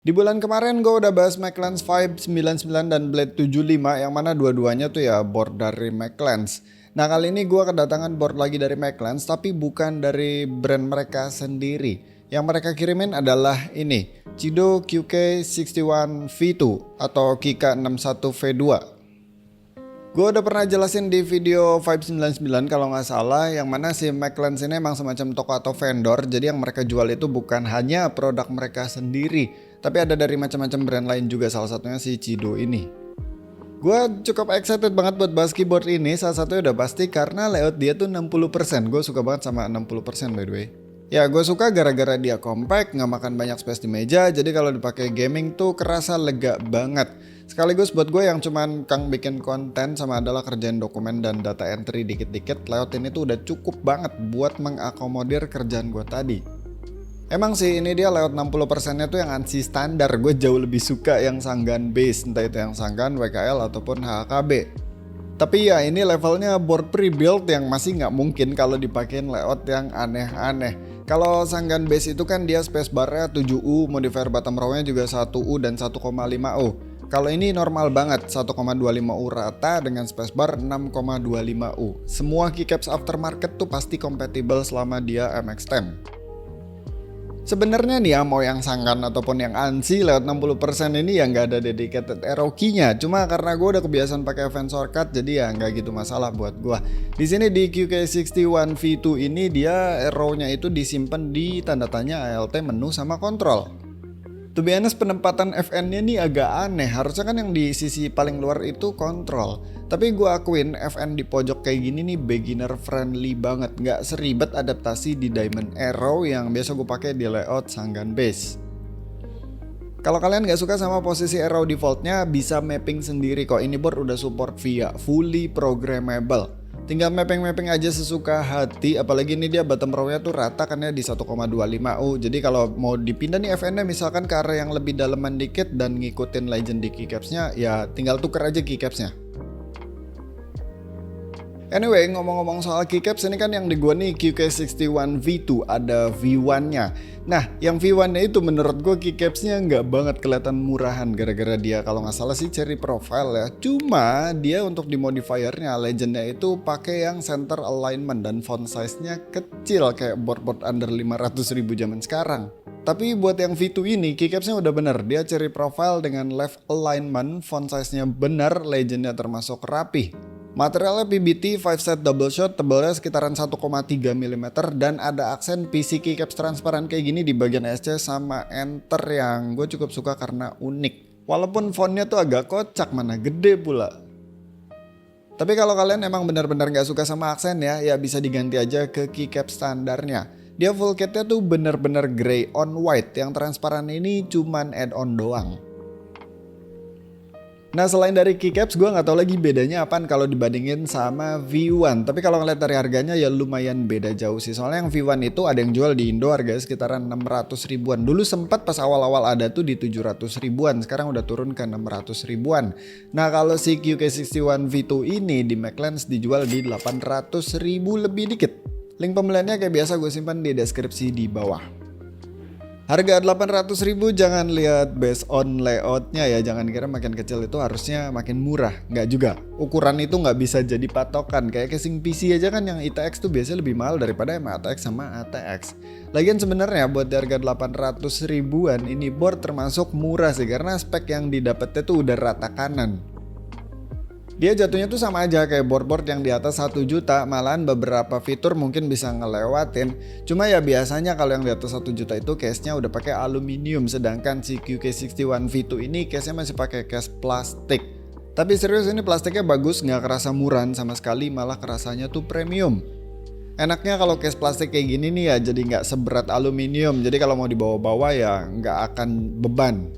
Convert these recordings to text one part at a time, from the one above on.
Di bulan kemarin gue udah bahas McLance Vibe 99 dan Blade 75 yang mana dua-duanya tuh ya board dari McLance. Nah kali ini gue kedatangan board lagi dari McLance tapi bukan dari brand mereka sendiri. Yang mereka kirimin adalah ini, Chido QK61 V2 atau Kika 61 V2. Gue udah pernah jelasin di video Vibe 99 kalau nggak salah, yang mana si McLance ini emang semacam toko atau vendor. Jadi yang mereka jual itu bukan hanya produk mereka sendiri, tapi ada dari macam-macam brand lain juga, salah satunya si Chido ini. Gue cukup excited banget buat bahas keyboard ini, salah satunya udah pasti karena layout dia tuh 60%. Gue suka banget sama 60% by the way. Ya gue suka gara-gara dia compact, nggak makan banyak space di meja, jadi kalau dipakai gaming tuh kerasa lega banget. Sekaligus buat gue yang cuman kang bikin konten sama adalah kerjaan dokumen dan data entry dikit-dikit, layout ini tuh udah cukup banget buat mengakomodir kerjaan gue tadi. Emang sih ini dia layout 60%-nya tuh yang ANSI standar, gue jauh lebih suka yang Sanggan base, entah itu yang Sanggan, WKL ataupun HKB. Tapi ya ini levelnya board pre-build yang masih nggak mungkin kalau dipakein layout yang aneh-aneh. Kalau Sanggan base itu kan dia spacebar-nya 7U, modifier bottom row-nya juga 1U dan 1,5U. Kalau ini normal banget, 1,25U rata dengan spacebar 6,25U. Semua keycaps aftermarket tuh pasti compatible selama dia MX-10. Sebenarnya nih ya, mau yang Sanggan ataupun yang ANSI lewat 60% ini ya nggak ada dedicated arrow key-nya. Cuma karena gue udah kebiasaan pakai advance shortcut, jadi ya nggak gitu masalah buat gue. Di sini di QK61 V2 ini dia arrow-nya itu disimpan di tanda tanya ALT menu sama kontrol. To be honest, penempatan FN-nya nih agak aneh, harusnya kan yang di sisi paling luar itu kontrol. Tapi gue akuin FN di pojok kayak gini nih beginner friendly banget, nggak seribet adaptasi di Diamond Arrow yang biasa gue pakai di layout Sanggan base. Kalau kalian nggak suka sama posisi arrow defaultnya, bisa mapping sendiri kok, ini board udah support VIA, fully programmable. Tinggal mapping aja sesuka hati, apalagi ini dia bottom row-nya tuh rata kan ya di 1,25U. Jadi kalau mau dipindah nih FN-nya misalkan ke area yang lebih daleman dikit dan ngikutin legend di keycaps-nya, ya tinggal tuker aja keycaps-nya. Anyway, ngomong-ngomong soal keycaps, ini kan yang di gua nih QK61 V2, ada V1-nya. Nah, yang V1-nya itu menurut gua keycaps-nya nggak banget kelihatan murahan, gara-gara dia kalau nggak salah sih cherry profile ya. Cuma dia untuk di modifiernya, legendnya itu pakai yang center alignment dan font size-nya kecil kayak board-board under 500.000 zaman sekarang. Tapi buat yang V2 ini, keycaps-nya udah bener, dia cherry profile dengan left alignment, font size-nya bener, legendnya termasuk rapih. Materialnya PBT 5 set double shot, tebalnya sekitaran 1,3 mm dan ada aksen PC keycaps transparan kayak gini di bagian SC sama enter yang gue cukup suka karena unik. Walaupun fontnya tuh agak kocak, mana gede pula. Tapi kalau kalian emang benar-benar gak suka sama aksen ya bisa diganti aja ke keycaps standarnya. Dia full kitnya tuh bener-bener grey on white, yang transparan ini cuman add-on doang. Nah selain dari keycaps, gue nggak tahu lagi bedanya apaan kalau dibandingin sama V1. Tapi kalau ngeliat dari harganya ya lumayan beda jauh sih. Soalnya yang V1 itu ada yang jual di Indo harganya sekitaran 600 ribuan. Dulu sempat pas awal-awal ada tuh di 700 ribuan. Sekarang udah turun ke 600 ribuan. Nah kalau si QK61 V2 ini di McLance dijual di 800 ribu lebih dikit. Link pembeliannya kayak biasa gue simpan di deskripsi di bawah. Harga 800 ribu jangan lihat based on layoutnya ya, jangan kira makin kecil itu harusnya makin murah, nggak juga. Ukuran itu nggak bisa jadi patokan, kayak casing PC aja kan yang ITX tuh biasanya lebih mahal daripada MATX sama ATX. Lagian sebenarnya buat di harga 800 ribuan ini board termasuk murah sih, karena spek yang didapetnya tuh udah rata kanan. Dia jatuhnya tuh sama aja kayak board-board yang di atas 1 juta, malahan beberapa fitur mungkin bisa ngelewatin. Cuma ya biasanya kalau yang di atas 1 juta itu case-nya udah pakai aluminium, sedangkan si QK61 V2 ini case-nya masih pakai case plastik. Tapi serius ini plastiknya bagus, nggak kerasa murahan sama sekali, malah kerasanya tuh premium. Enaknya kalau case plastik kayak gini nih ya jadi nggak seberat aluminium, jadi kalau mau dibawa-bawa ya nggak akan beban.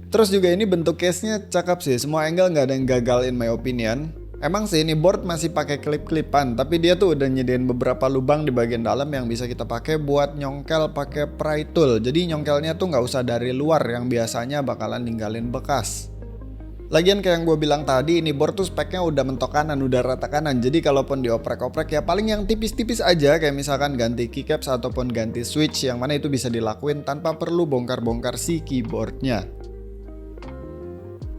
Terus juga ini bentuk case-nya cakep sih, semua angle nggak ada yang gagal in my opinion. Emang sih ini board masih pakai klip-klipan, tapi dia tuh udah nyediain beberapa lubang di bagian dalam yang bisa kita pakai buat nyongkel pakai pry tool. Jadi nyongkelnya tuh nggak usah dari luar yang biasanya bakalan ninggalin bekas. Lagian kayak yang gue bilang tadi, ini board tuh speknya udah mentok kanan, udah rata kanan. Jadi kalaupun dioprek-oprek ya paling yang tipis-tipis aja, kayak misalkan ganti keycaps ataupun ganti switch, yang mana itu bisa dilakuin tanpa perlu bongkar-bongkar si keyboardnya.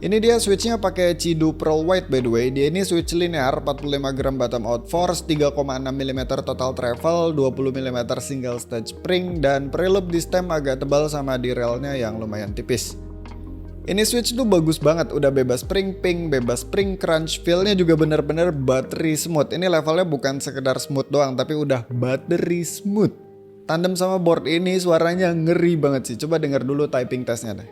Ini dia switchnya pakai Qidu Pearl White by the way. Dia ini switch linear, 45 gram bottom out force, 3,6 mm total travel, 20 mm single stage spring, dan preloop di stem agak tebal sama di railnya yang lumayan tipis. Ini switch tuh bagus banget, udah bebas spring ping, bebas spring crunch, feel-nya juga bener-bener buttery smooth. Ini levelnya bukan sekedar smooth doang, tapi udah buttery smooth. Tandem sama board ini suaranya ngeri banget sih, coba denger dulu typing testnya deh.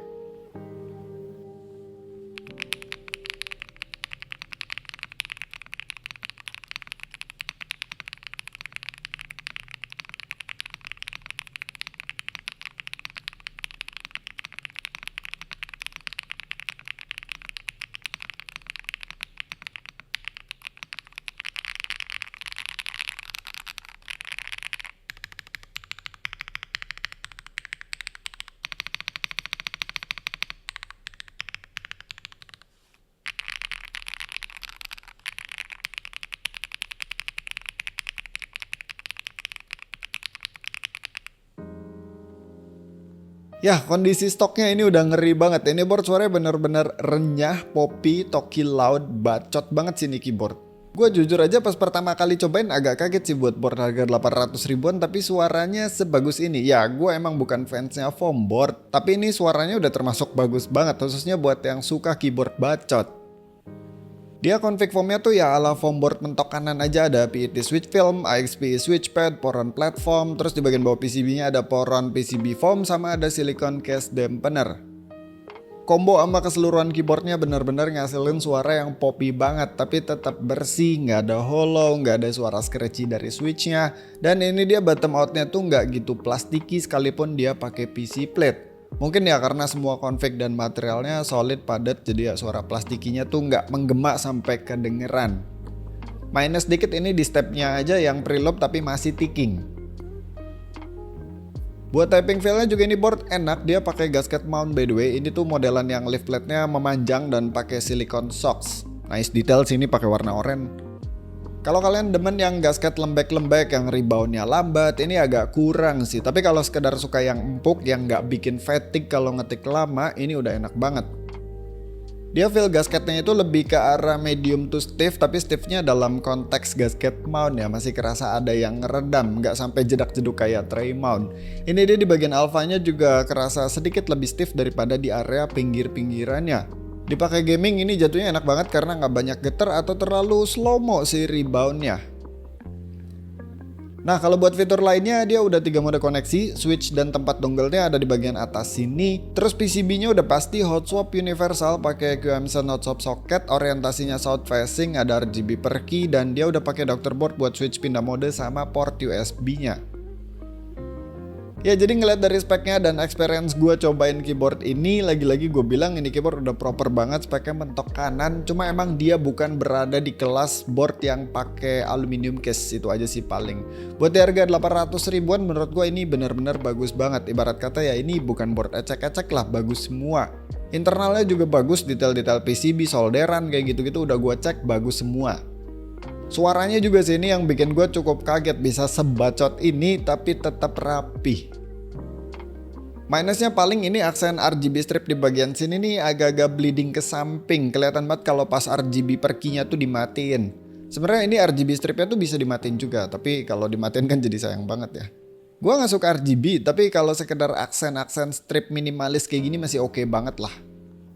Ya, kondisi stoknya ini udah ngeri banget. Ini board suaranya bener-bener renyah, poppy, talky loud, bacot banget sih ini keyboard. Gue jujur aja pas pertama kali cobain agak kaget sih buat board harga 800 ribuan tapi suaranya sebagus ini. Ya, gue emang bukan fansnya foam board, tapi ini suaranya udah termasuk bagus banget, khususnya buat yang suka keyboard bacot. Dia config foamnya tuh ya ala foam board mentok kanan aja, ada PET switch film, AXP switch pad, poron platform, terus di bagian bawah PCB-nya ada poron PCB foam sama ada silicone case dampener. Combo sama keseluruhan keyboardnya bener-bener ngasilin suara yang poppy banget, tapi tetap bersih, nggak ada hollow, nggak ada suara scratchy dari switchnya, dan ini dia bottom outnya tuh nggak gitu plastiki sekalipun dia pakai PC plate. Mungkin ya karena semua config dan materialnya solid padat, jadi ya suara plastikinya tuh nggak menggema sampai kedengeran. Minus dikit ini di stepnya aja yang preloop tapi masih ticking. Buat typing feel-nya juga ini board enak, dia pakai gasket mount by the way. Ini tuh modelan yang lift plate-nya memanjang dan pakai silicone shocks. Nice detail sini pakai warna oranye. Kalau kalian demen yang gasket lembek-lembek, yang reboundnya lambat, ini agak kurang sih. Tapi kalau sekedar suka yang empuk, yang nggak bikin fatigue kalau ngetik lama, ini udah enak banget. Dia feel gasketnya itu lebih ke arah medium to stiff, tapi stiffnya dalam konteks gasket mount ya, masih kerasa ada yang ngeredam, nggak sampai jedak-jeduk kayak tray mount. Ini dia di bagian alfanya juga kerasa sedikit lebih stiff daripada di area pinggir-pinggirannya. Dipakai gaming ini jatuhnya enak banget karena nggak banyak getar atau terlalu slow-mo si reboundnya. Nah kalau buat fitur lainnya dia udah 3 mode koneksi, switch dan tempat dongle-nya ada di bagian atas sini. Terus PCB-nya udah pasti hot swap universal pakai QMSN hot swap socket, orientasinya south facing, ada RGB per key, dan dia udah pakai Doctor board buat switch pindah mode sama port USB-nya. Ya jadi ngeliat dari speknya dan experience gue cobain keyboard ini, lagi-lagi gue bilang ini keyboard udah proper banget, speknya mentok kanan. Cuma emang dia bukan berada di kelas board yang pakai aluminium case, itu aja sih paling. Buat di harga 800 ribuan menurut gue ini bener-bener bagus banget. Ibarat kata ya ini bukan board ecek-ecek lah, bagus semua. Internalnya juga bagus, detail-detail PCB, solderan kayak gitu-gitu udah gue cek bagus semua. Suaranya juga sih ini yang bikin gue cukup kaget, bisa sebacot ini tapi tetap rapi. Minusnya paling ini aksen RGB strip di bagian sini nih agak-agak bleeding ke samping. Kelihatan banget kalau pas RGB per key-nya tuh dimatiin. Sebenarnya ini RGB stripnya tuh bisa dimatiin juga, tapi kalau dimatiin kan jadi sayang banget ya. Gue gak suka RGB, tapi kalau sekedar aksen-aksen strip minimalis kayak gini masih oke banget lah.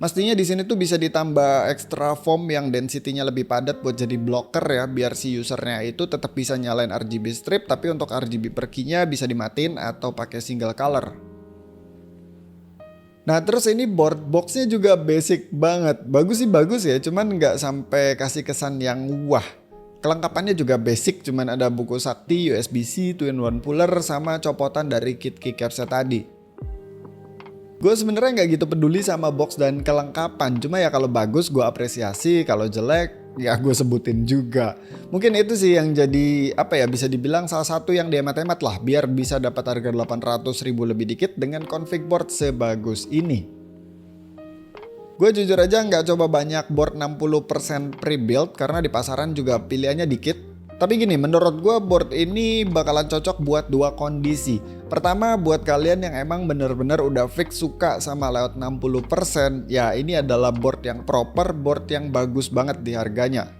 Mestinya di sini tuh bisa ditambah extra foam yang density-nya lebih padat buat jadi blocker ya, biar si usernya itu tetap bisa nyalain RGB strip, tapi untuk RGB per key-nya bisa dimatiin atau pakai single color. Nah terus ini board box-nya juga basic banget. Bagus sih bagus ya, cuman nggak sampai kasih kesan yang wah. Kelengkapannya juga basic, cuman ada buku sakti, USB-C, 2-in-1 puller, sama copotan dari kit keycapsnya tadi. Gue sebenarnya nggak gitu peduli sama box dan kelengkapan, cuma ya kalau bagus gue apresiasi, kalau jelek ya gue sebutin juga. Mungkin itu sih yang jadi apa ya, bisa dibilang salah satu yang dihemat-hemat lah biar bisa dapat harga 800 ribu lebih dikit dengan config board sebagus ini. Gue jujur aja nggak coba banyak board 60% pre-build karena di pasaran juga pilihannya dikit. Tapi gini, menurut gue board ini bakalan cocok buat dua kondisi. Pertama, buat kalian yang emang bener-bener udah fix suka sama layout 60%, ya ini adalah board yang proper, board yang bagus banget di harganya.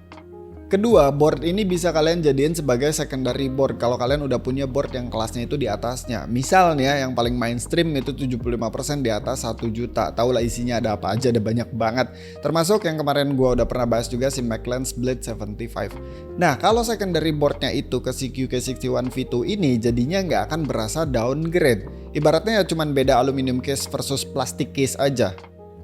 Kedua, board ini bisa kalian jadiin sebagai secondary board kalau kalian udah punya board yang kelasnya itu di atasnya. Misalnya yang paling mainstream itu 75% di atas 1 juta. Tahu lah isinya ada apa aja, ada banyak banget. Termasuk yang kemarin gua udah pernah bahas juga si Maclens Blade 75. Nah, kalau secondary boardnya itu ke si QK61 V2 ini jadinya nggak akan berasa downgrade. Ibaratnya ya cuman beda aluminium case versus plastik case aja.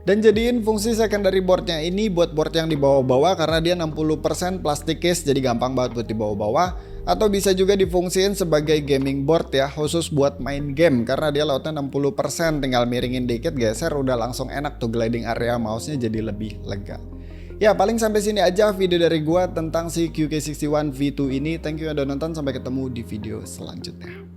Dan jadiin fungsi secondary boardnya ini buat board yang dibawa-bawa karena dia 60% plastik case, jadi gampang banget buat dibawa-bawa. Atau bisa juga difungsiin sebagai gaming board ya, khusus buat main game karena dia lautnya 60%, tinggal miringin dikit geser udah langsung enak tuh gliding area mouse-nya jadi lebih lega. Ya paling sampai sini aja video dari gua tentang si QK61 V2 ini. Thank you udah nonton, sampai ketemu di video selanjutnya.